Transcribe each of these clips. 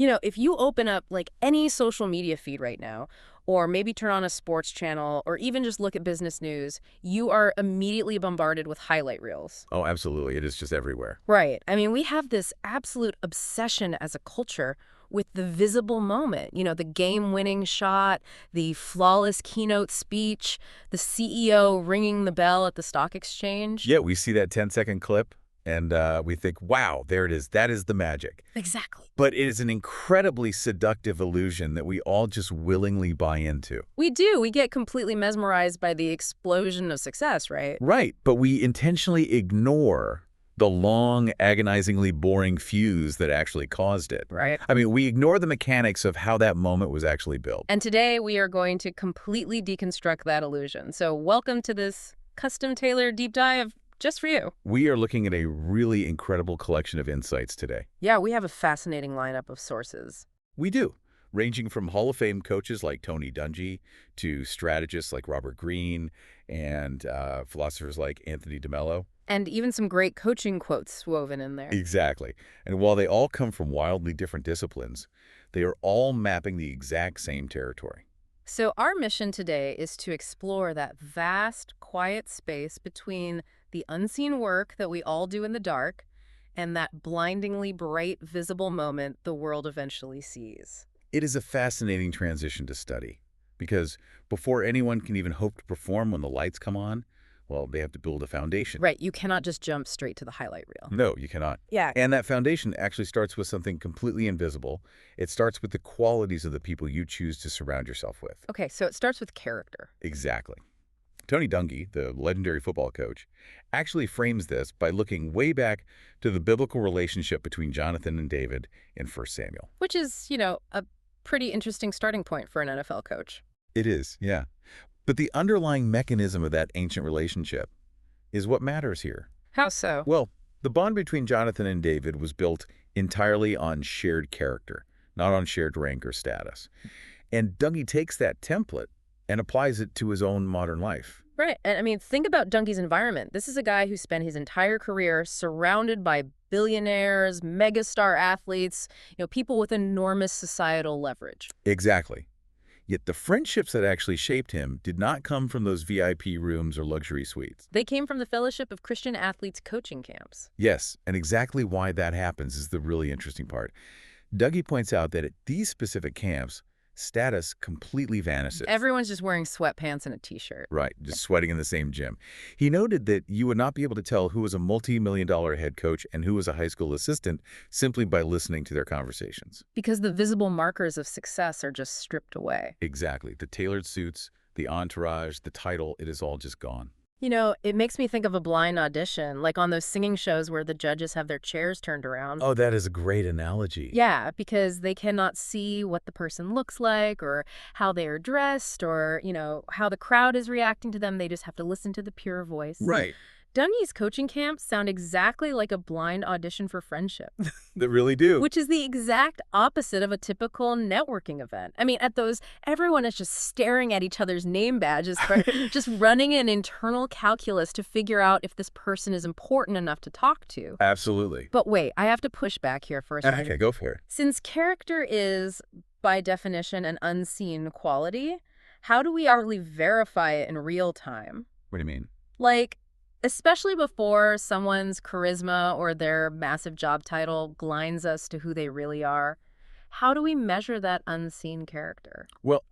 If you open up like any social media feed right now, or maybe turn on a sports channel, or even just look at business news, you are immediately bombarded with highlight reels. Oh, absolutely. It is just everywhere. Right. I mean, we have this absolute obsession as a culture with the visible moment, the game-winning shot, the flawless keynote speech, the CEO ringing the bell at the stock exchange. Yeah, we see that 10-second clip and we think, wow, there it is. That is the magic. Exactly. But it is an incredibly seductive illusion that we all just willingly buy into. We do. We get completely mesmerized by the explosion of success, right? Right, but we intentionally ignore the long, agonizingly boring fuse that actually caused it. Right. I mean, we ignore the mechanics of how that moment was actually built. And today we are going to completely deconstruct that illusion. So welcome to this custom-tailored deep dive just for you. We are looking at a really incredible collection of insights today. Yeah, we have a fascinating lineup of sources. We do, ranging from Hall of Fame coaches like Tony Dungy to strategists like Robert Greene and philosophers like Anthony DeMello. And even some great coaching quotes woven in there. Exactly. And while they all come from wildly different disciplines, they are all mapping the exact same territory. So our mission today is to explore that vast, quiet space between the unseen work that we all do in the dark and that blindingly bright, visible moment the world eventually sees. It is a fascinating transition to study because before anyone can even hope to perform when the lights come on, well, they have to build a foundation. Right, you cannot just jump straight to the highlight reel. No, you cannot. Yeah. And that foundation actually starts with something completely invisible. It starts with the qualities of the people you choose to surround yourself with. Okay, so it starts with character. Exactly. Tony Dungy, the legendary football coach, actually frames this by looking way back to the biblical relationship between Jonathan and David in 1 Samuel. Which is, a pretty interesting starting point for an NFL coach. It is, yeah. But the underlying mechanism of that ancient relationship is what matters here. How so? Well, the bond between Jonathan and David was built entirely on shared character, not on shared rank or status. And Dungy takes that template and applies it to his own modern life. Right. And I mean, think about Dungy's environment. This is a guy who spent his entire career surrounded by billionaires, megastar athletes, people with enormous societal leverage. Exactly. Yet the friendships that actually shaped him did not come from those VIP rooms or luxury suites. They came from the Fellowship of Christian Athletes coaching camps. Yes, and exactly why that happens is the really interesting part. Dougie points out that at these specific camps, status completely vanishes. Everyone's just wearing sweatpants and a t-shirt. Right, just sweating in the same gym. He noted that you would not be able to tell who was a multi-million-dollar head coach and who was a high school assistant simply by listening to their conversations. Because the visible markers of success are just stripped away. Exactly. The tailored suits, the entourage, the title, it is all just gone. It makes me think of a blind audition, like on those singing shows where the judges have their chairs turned around. Oh, that is a great analogy. Yeah, because they cannot see what the person looks like or how they are dressed or, how the crowd is reacting to them. They just have to listen to the pure voice. Right. Dungy's coaching camps sound exactly like a blind audition for friendship. They really do. Which is the exact opposite of a typical networking event. I mean, at those, everyone is just staring at each other's name badges, just running an internal calculus to figure out if this person is important enough to talk to. Absolutely. But wait, I have to push back here for a second. Okay, go for it. Since character is, by definition, an unseen quality, how do we actually verify it in real time? What do you mean? Like, especially before someone's charisma or their massive job title blinds us to who they really are, how do we measure that unseen character? Well,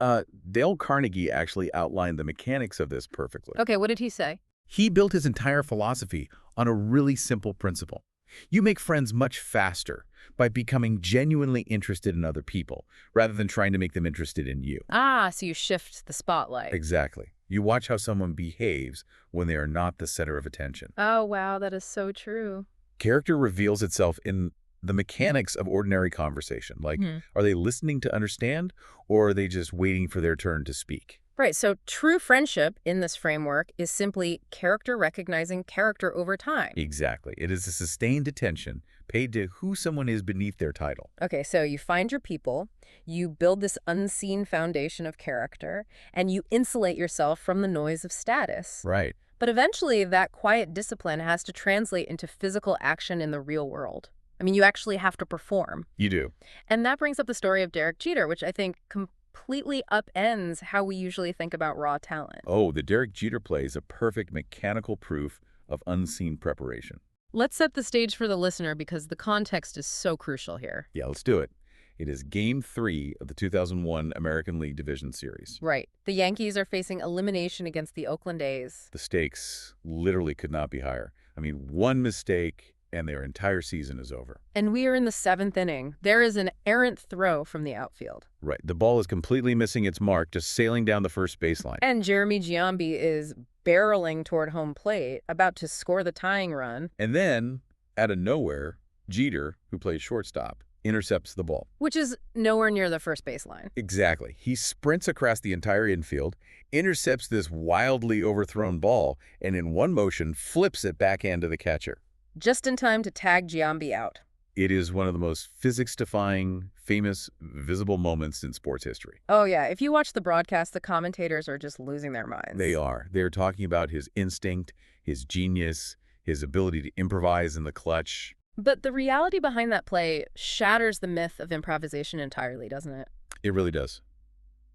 Dale Carnegie actually outlined the mechanics of this perfectly. Okay, what did he say? He built his entire philosophy on a really simple principle. You make friends much faster by becoming genuinely interested in other people, rather than trying to make them interested in you. Ah, so you shift the spotlight. Exactly. You watch how someone behaves when they are not the center of attention. Oh, wow, that is so true. Character reveals itself in the mechanics of ordinary conversation. Like, are they listening to understand, or are they just waiting for their turn to speak? Right, so true friendship in this framework is simply character recognizing character over time. Exactly. It is a sustained attention paid to who someone is beneath their title. Okay, so you find your people, you build this unseen foundation of character, and you insulate yourself from the noise of status. Right. But eventually, that quiet discipline has to translate into physical action in the real world. I mean, you actually have to perform. You do. And that brings up the story of Derek Jeter, which I think completely upends how we usually think about raw talent. Oh, the Derek Jeter play is a perfect mechanical proof of unseen preparation. Let's set the stage for the listener because the context is so crucial here. Yeah, let's do it. It is Game 3 of the 2001 American League Division Series. Right. The Yankees are facing elimination against the Oakland A's. The stakes literally could not be higher. I mean, one mistake and their entire season is over. And we are in the 7th inning. There is an errant throw from the outfield. Right. The ball is completely missing its mark, just sailing down the first baseline. And Jeremy Giambi is barreling toward home plate, about to score the tying run. And then, out of nowhere, Jeter, who plays shortstop, intercepts the ball. Which is nowhere near the first baseline. Exactly. He sprints across the entire infield, intercepts this wildly overthrown ball, and in one motion flips it backhand to the catcher. Just in time to tag Giambi out. It is one of the most physics-defying, famous, visible moments in sports history. Oh, yeah. If you watch the broadcast, the commentators are just losing their minds. They are. They're talking about his instinct, his genius, his ability to improvise in the clutch. But the reality behind that play shatters the myth of improvisation entirely, doesn't it? It really does.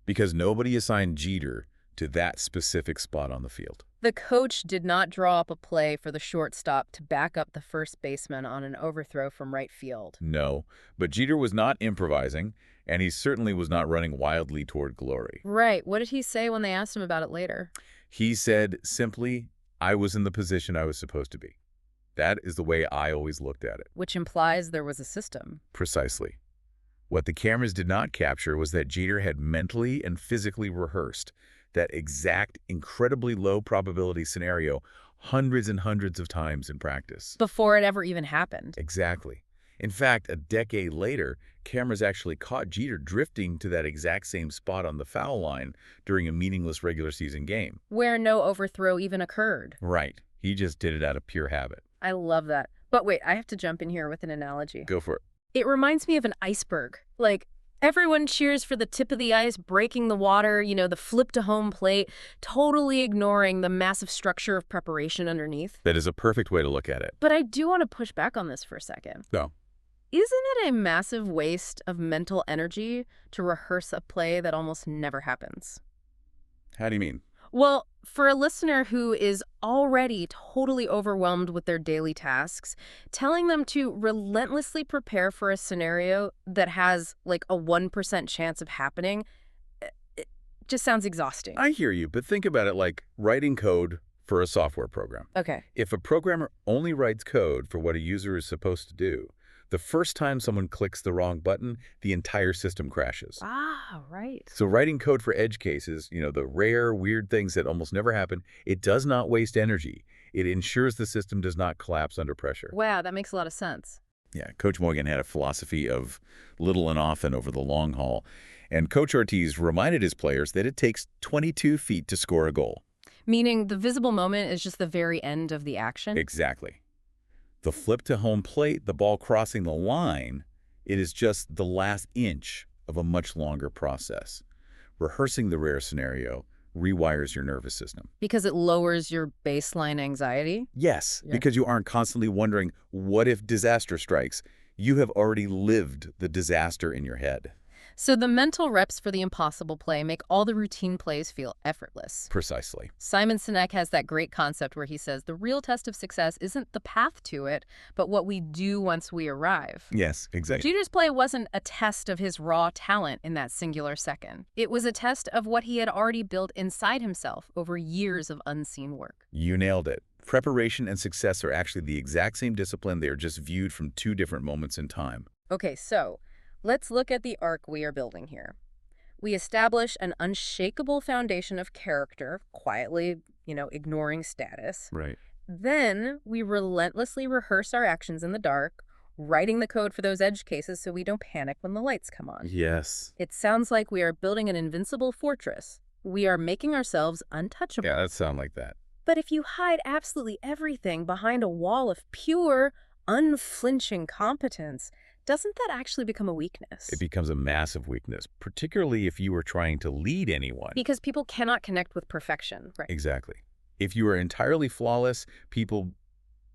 Because nobody assigned Jeter to that specific spot on the field. The coach did not draw up a play for the shortstop to back up the first baseman on an overthrow from right field. No, but Jeter was not improvising, and he certainly was not running wildly toward glory. Right. What did he say when they asked him about it later? He said simply, I was in the position I was supposed to be. That is the way I always looked at it. Which implies there was a system. Precisely. What the cameras did not capture was that Jeter had mentally and physically rehearsed that exact, incredibly low probability scenario hundreds and hundreds of times in practice. Before it ever even happened. Exactly. In fact, a decade later, cameras actually caught Jeter drifting to that exact same spot on the foul line during a meaningless regular season game. Where no overthrow even occurred. Right. He just did it out of pure habit. I love that. But wait, I have to jump in here with an analogy. Go for it. It reminds me of an iceberg. Like, everyone cheers for the tip of the ice breaking the water, you know, the flip to home plate, totally ignoring the massive structure of preparation underneath. That is a perfect way to look at it. But I do want to push back on this for a second. No. Isn't it a massive waste of mental energy to rehearse a play that almost never happens? How do you mean? Well, for a listener who is already totally overwhelmed with their daily tasks, telling them to relentlessly prepare for a scenario that has like a 1% chance of happening, it just sounds exhausting. I hear you, but think about it like writing code for a software program. Okay. If a programmer only writes code for what a user is supposed to do, the first time someone clicks the wrong button, the entire system crashes. Ah, right. So writing code for edge cases, you know, the rare, weird things that almost never happen, it does not waste energy. It ensures the system does not collapse under pressure. Wow, that makes a lot of sense. Yeah, Coach Morgan had a philosophy of little and often over the long haul. And Coach Ortiz reminded his players that it takes 22 feet to score a goal. Meaning the visible moment is just the very end of the action? Exactly. The flip to home plate, the ball crossing the line, it is just the last inch of a much longer process. Rehearsing the rare scenario rewires your nervous system. Because it lowers your baseline anxiety? Yes, Yeah. because you aren't constantly wondering, what if disaster strikes? You have already lived the disaster in your head. So the mental reps for the impossible play make all the routine plays feel effortless. Precisely. Simon Sinek has that great concept where he says the real test of success isn't the path to it, but what we do once we arrive. Yes, exactly. Jeter's play wasn't a test of his raw talent in that singular second. It was a test of what he had already built inside himself over years of unseen work. You nailed it. Preparation and success are actually the exact same discipline. They are just viewed from two different moments in time. Okay, so let's look at the arc we are building here. We establish an unshakable foundation of character, quietly, ignoring status. Right. Then we relentlessly rehearse our actions in the dark, writing the code for those edge cases so we don't panic when the lights come on. Yes. It sounds like we are building an invincible fortress. We are making ourselves untouchable. Yeah, that sounds like that. But if you hide absolutely everything behind a wall of pure, unflinching competence, doesn't that actually become a weakness? It becomes a massive weakness, particularly if you are trying to lead anyone. Because people cannot connect with perfection, right? Exactly. If you are entirely flawless, people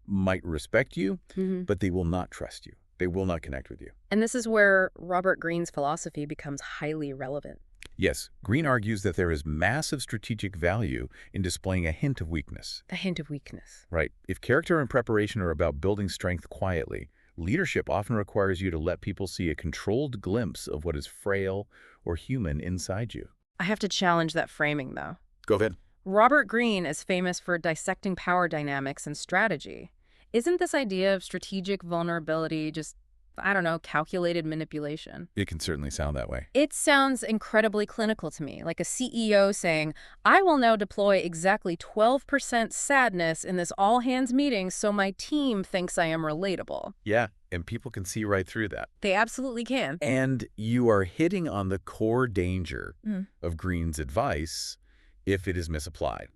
might respect you, but they will not trust you. They will not connect with you. And this is where Robert Greene's philosophy becomes highly relevant. Yes, Green argues that there is massive strategic value in displaying a hint of weakness. The hint of weakness. Right. If character and preparation are about building strength quietly, leadership often requires you to let people see a controlled glimpse of what is frail or human inside you. I have to challenge that framing, though. Go ahead. Robert Greene is famous for dissecting power dynamics and strategy. Isn't this idea of strategic vulnerability just, I don't know, calculated manipulation? It can certainly sound that way. It sounds incredibly clinical to me, like a CEO saying, I will now deploy exactly 12% sadness in this all-hands meeting so my team thinks I am relatable. Yeah, and people can see right through that. They absolutely can. And you are hitting on the core danger Mm. of Greene's advice if it is misapplied.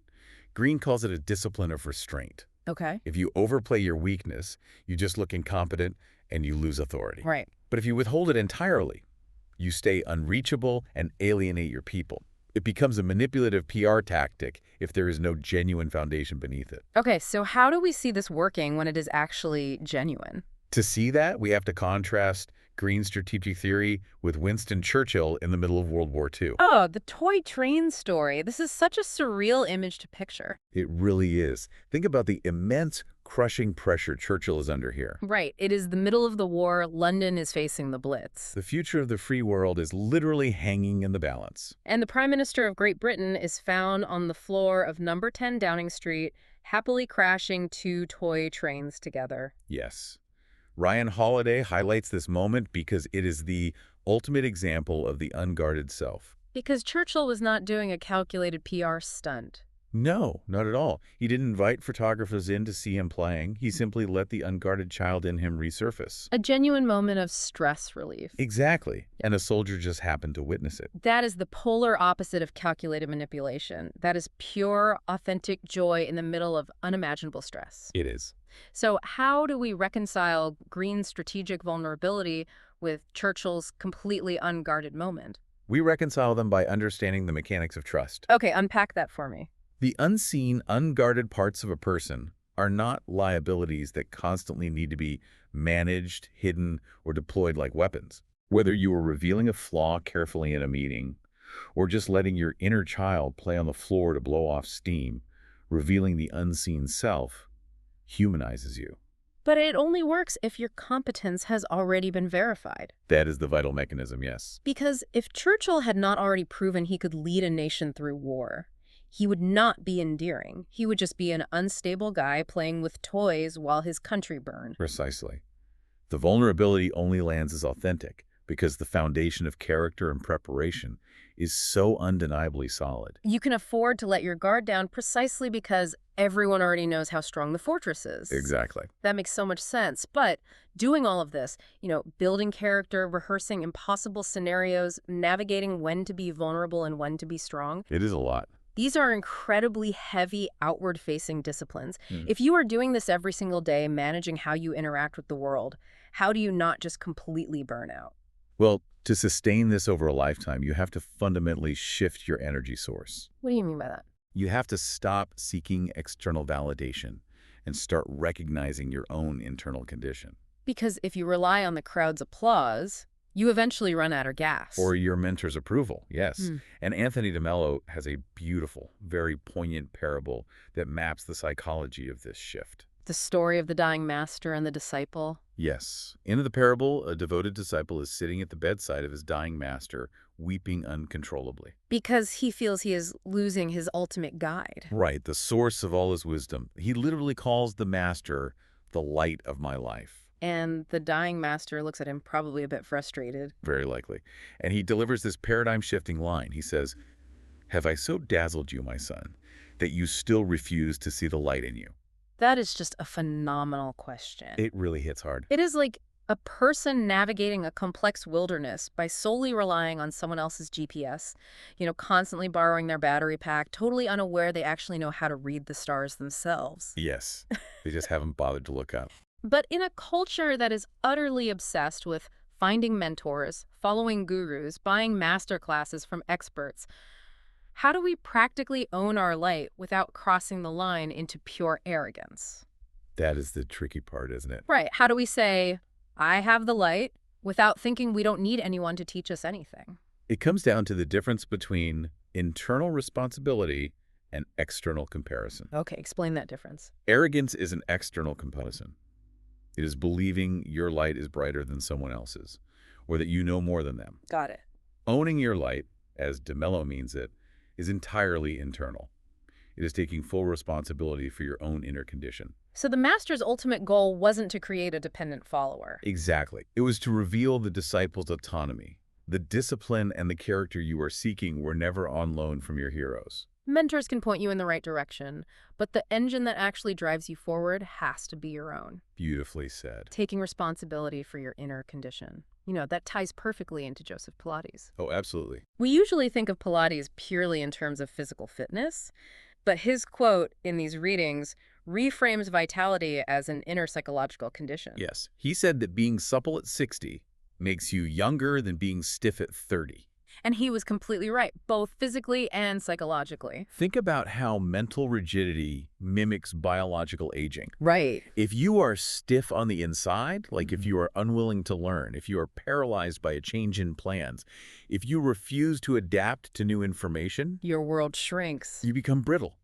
Greene calls it a discipline of restraint. Okay. If you overplay your weakness, you just look incompetent and you lose authority. Right. But if you withhold it entirely, you stay unreachable and alienate your people. It becomes a manipulative PR tactic if there is no genuine foundation beneath it. Okay, so how do we see this working when it is actually genuine? To see that, we have to contrast Greene's strategic theory with Winston Churchill in the middle of World War II. Oh, the toy train story. This is such a surreal image to picture. It really is. Think about the immense, crushing pressure Churchill is under here. Right. It is the middle of the war. London is facing the Blitz. The future of the free world is literally hanging in the balance. And the Prime Minister of Great Britain is found on the floor of number 10 Downing Street, happily crashing two toy trains together. Yes. Ryan Holiday highlights this moment because it is the ultimate example of the unguarded self. Because Churchill was not doing a calculated PR stunt. No, not at all. He didn't invite photographers in to see him playing. He simply let the unguarded child in him resurface. A genuine moment of stress relief. Exactly. And a soldier just happened to witness it. That is the polar opposite of calculated manipulation. That is pure, authentic joy in the middle of unimaginable stress. It is. So how do we reconcile Greene's strategic vulnerability with Churchill's completely unguarded moment? We reconcile them by understanding the mechanics of trust. Okay, unpack that for me. The unseen, unguarded parts of a person are not liabilities that constantly need to be managed, hidden, or deployed like weapons. Whether you are revealing a flaw carefully in a meeting, or just letting your inner child play on the floor to blow off steam, revealing the unseen self humanizes you. But it only works if your competence has already been verified. That is the vital mechanism, yes. Because if Churchill had not already proven he could lead a nation through war, he would not be endearing. He would just be an unstable guy playing with toys while his country burned. Precisely. The vulnerability only lands as authentic because the foundation of character and preparation is so undeniably solid. You can afford to let your guard down precisely because everyone already knows how strong the fortress is. Exactly. That makes so much sense. But doing all of this, building character, rehearsing impossible scenarios, navigating when to be vulnerable and when to be strong, It is a lot. these are incredibly heavy outward-facing disciplines. If you are doing this every single day, managing how you interact with the world, how do you not just completely burn out? Well, to sustain this over a lifetime, you have to fundamentally shift your energy source. What do you mean by that? You have to stop seeking external validation and start recognizing your own internal condition. Because if you rely on the crowd's applause, you eventually run out of gas. Or your mentor's approval, yes. And Anthony DeMello has a beautiful, very poignant parable that maps the psychology of this shift. The story of the dying master and the disciple. Yes. In the parable, a devoted disciple is sitting at the bedside of his dying master, weeping uncontrollably. Because he feels he is losing his ultimate guide. Right, the source of all his wisdom. He literally calls the master the light of my life. And the dying master looks at him probably a bit frustrated. Very likely. And he delivers this paradigm-shifting line. He says, "Have I so dazzled you, my son, that you still refuse to see the light in you?" That is just a phenomenal question. It really hits hard. It is like a person navigating a complex wilderness by solely relying on someone else's GPS, constantly borrowing their battery pack, totally unaware they actually know how to read the stars themselves. Yes. They just haven't bothered to look up. But in a culture that is utterly obsessed with finding mentors, following gurus, buying master classes from experts, how do we practically own our light without crossing the line into pure arrogance? That is the tricky part, isn't it? Right. How do we say, I have the light without thinking we don't need anyone to teach us anything. It comes down to the difference between internal responsibility and external comparison. Okay, explain that difference. Arrogance is an external comparison. It is believing your light is brighter than someone else's, or that you know more than them. Got it. Owning your light, as DeMello means it, is entirely internal. It is taking full responsibility for your own inner condition. So the master's ultimate goal wasn't to create a dependent follower. Exactly. It was to reveal the disciple's autonomy. The discipline and the character you are seeking were never on loan from your heroes. Mentors can point you in the right direction, but the engine that actually drives you forward has to be your own. Beautifully said. Taking responsibility for your inner condition. You know, that ties perfectly into Joseph Pilates. Oh, absolutely. We usually think of Pilates purely in terms of physical fitness, but his quote in these readings reframes vitality as an inner psychological condition. Yes. He said that being supple at 60 makes you younger than being stiff at 30. And he was completely right, both physically and psychologically. Think about how mental rigidity mimics biological aging. Right. If you are stiff on the inside, like if you are unwilling to learn, if you are paralyzed by a change in plans, if you refuse to adapt to new information, Your world shrinks. you become brittle.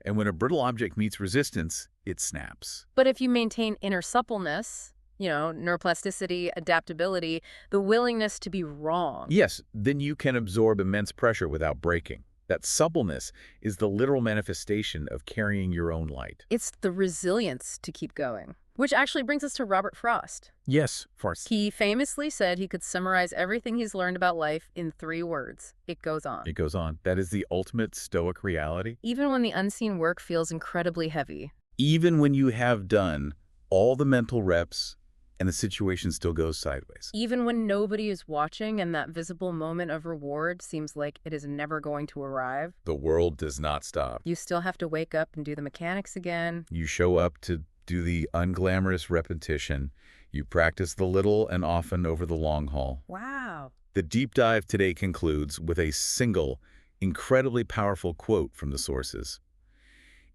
And when a brittle object meets resistance, it snaps. But if you maintain inner suppleness, neuroplasticity, adaptability, the willingness to be wrong. Yes, then you can absorb immense pressure without breaking. That suppleness is the literal manifestation of carrying your own light. It's the resilience to keep going. Which actually brings us to Robert Frost. Yes, Frost. He famously said he could summarize everything he's learned about life in 3 words. It goes on. It goes on. That is the ultimate stoic reality. Even when the unseen work feels incredibly heavy. Even when you have done all the mental reps and the situation still goes sideways. Even when nobody is watching and that visible moment of reward seems like it is never going to arrive. The world does not stop. You still have to wake up and do the mechanics again. You show up to do the unglamorous repetition. You practice the little and often over the long haul. Wow. The deep dive today concludes with a single, incredibly powerful quote from the sources.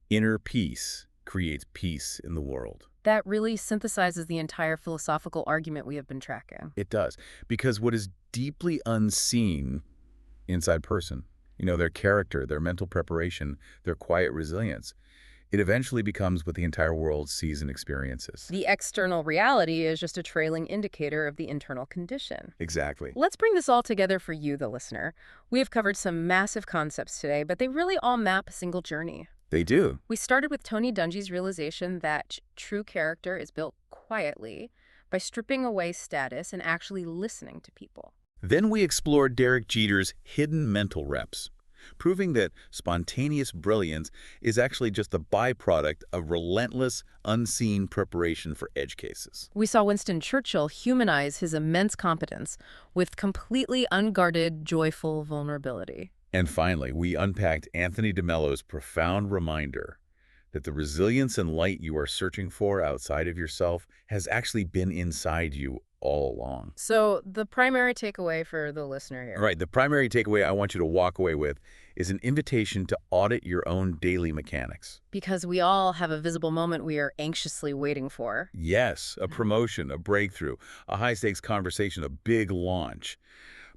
Inner peace creates peace in the world. That really synthesizes the entire philosophical argument we have been tracking. It does. Because what is deeply unseen inside person, their character, their mental preparation, their quiet resilience, it eventually becomes what the entire world sees and experiences. The external reality is just a trailing indicator of the internal condition. Exactly. Let's bring this all together for you, the listener. We have covered some massive concepts today, but they really all map a single journey. They do. We started with Tony Dungy's realization that true character is built quietly by stripping away status and actually listening to people. Then we explored Derek Jeter's hidden mental reps, proving that spontaneous brilliance is actually just the byproduct of relentless, unseen preparation for edge cases. We saw Winston Churchill humanize his immense competence with completely unguarded, joyful vulnerability. And finally, we unpacked Anthony DeMello's profound reminder that the resilience and light you are searching for outside of yourself has actually been inside you all along. So the primary takeaway for the listener here. Right. The primary takeaway I want you to walk away with is an invitation to audit your own daily mechanics. Because we all have a visible moment we are anxiously waiting for. Yes, a promotion, a breakthrough, a high-stakes conversation, a big launch.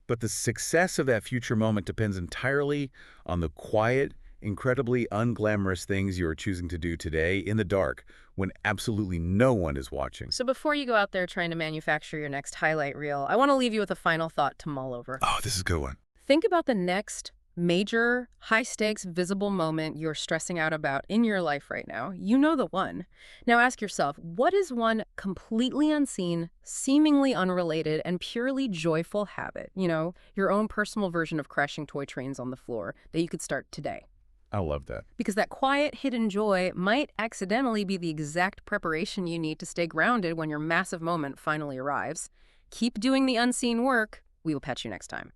But the success of that future moment depends entirely on the quiet, incredibly unglamorous things you are choosing to do today in the dark when absolutely no one is watching. So before you go out there trying to manufacture your next highlight reel, I want to leave you with a final thought to mull over. Oh, this is a good one. Think about the next major, high-stakes, visible moment you're stressing out about in your life right now. You know the one. Now ask yourself, what is one completely unseen, seemingly unrelated, and purely joyful habit, your own personal version of crashing toy trains on the floor that you could start today? I love that. Because that quiet, hidden joy might accidentally be the exact preparation you need to stay grounded when your massive moment finally arrives. Keep doing the unseen work. We will catch you next time.